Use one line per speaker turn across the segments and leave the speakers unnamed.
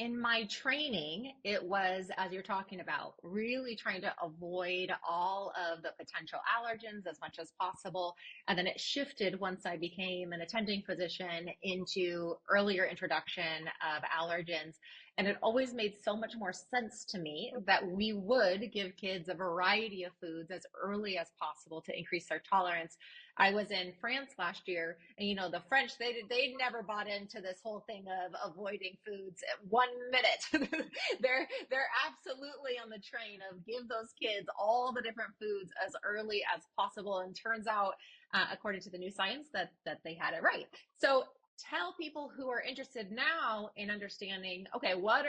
in my training, it was, as you're talking about, really trying to avoid all of the potential allergens as much as possible. And then it shifted once I became an attending physician into earlier introduction of allergens. And it always made so much more sense to me that we would give kids a variety of foods as early as possible to increase their tolerance. I was in France last year, and the French, they never bought into this whole thing of avoiding foods at 1 minute. they're absolutely on the train of give those kids all the different foods as early as possible. And turns out, according to the new science, that they had it right. So tell people who are interested now in understanding, okay, what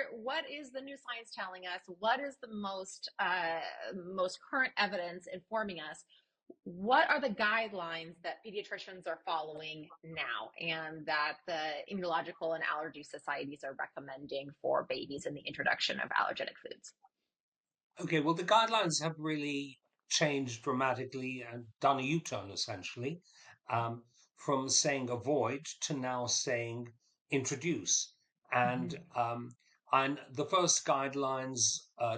is the new science telling us? What is the most current evidence informing us? What are the guidelines that pediatricians are following now and that the immunological and allergy societies are recommending for babies in the introduction of allergenic foods?
Okay, well, the guidelines have really changed dramatically and done a U-turn essentially, um, from saying avoid to now saying introduce. And
Mm-hmm.
and the first guidelines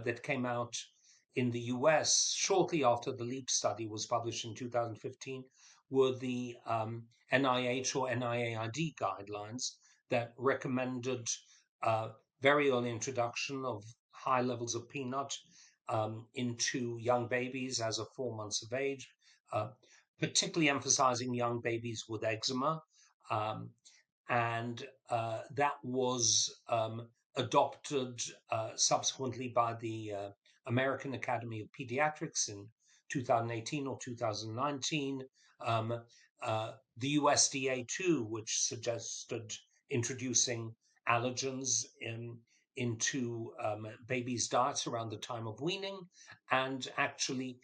that came out in the US shortly after the LEAP study was published in 2015 were the NIH or NIAID guidelines that recommended uh, very early introduction of high levels of peanut into young babies as of 4 months of age, uh, particularly emphasizing young babies with eczema. Um, and that was adopted subsequently by the American Academy of Pediatrics in 2018 or 2019. Um, the USDA too, which suggested introducing allergens into babies' diets around the time of weaning, and actually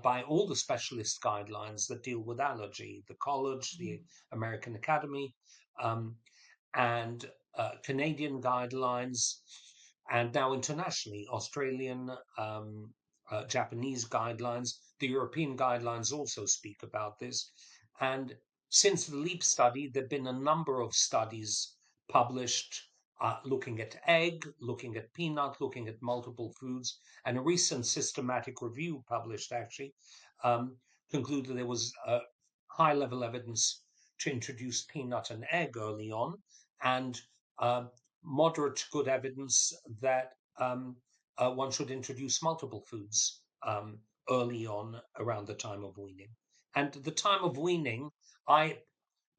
by all the specialist guidelines that deal with allergy, the college, the American Academy, um, and Canadian guidelines, and now internationally, Australian, Japanese guidelines. The European guidelines also speak about this. And since the LEAP study, there have been a number of studies published looking at egg, looking at peanut, looking at multiple foods. And a recent systematic review published actually um, concluded there was high level evidence to introduce peanut and egg early on, and uh, moderate to good evidence that one should introduce multiple foods early on around the time of weaning. And the time of weaning,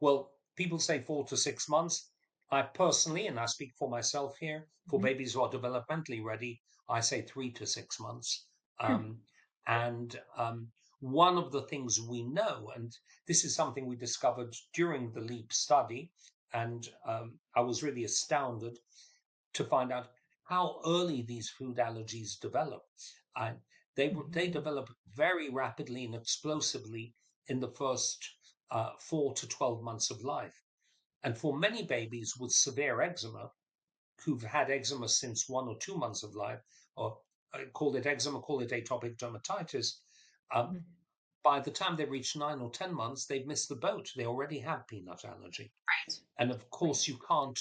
well, people say 4 to 6 months. I personally, and I speak for myself here, for
Mm-hmm.
babies who are developmentally ready, I say 3 to 6 months. Um, and one of the things we know, and this is something we discovered during the LEAP study, and I was really astounded to find out how early these food allergies develop. Uh, they
Mm-hmm.
develop very rapidly and explosively in the first 4 to 12 months of life. And for many babies with severe eczema, who've had eczema since 1 or 2 months of life, or call it eczema, call it atopic dermatitis, um,
Mm-hmm.
by the time they reach 9 or 10 months, they've missed the boat. They already have peanut allergy.
Right.
And of
Right.
course, you can't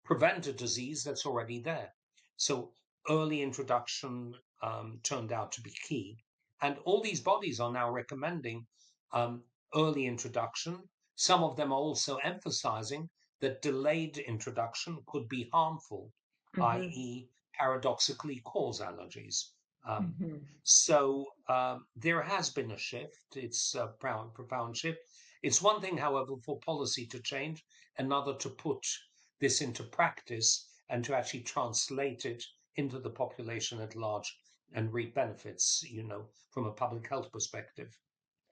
prevent a disease that's already there. So early introduction turned out to be key. And all these bodies are now recommending um, early introduction. Some of them are also emphasizing that delayed introduction could be harmful,
Mm-hmm.
i.e., paradoxically cause allergies. Um,
Mm-hmm.
so there has been a shift. It's a profound shift. It's one thing, however, for policy to change, another to put this into practice and to actually translate it into the population at large and reap benefits, from a public health perspective.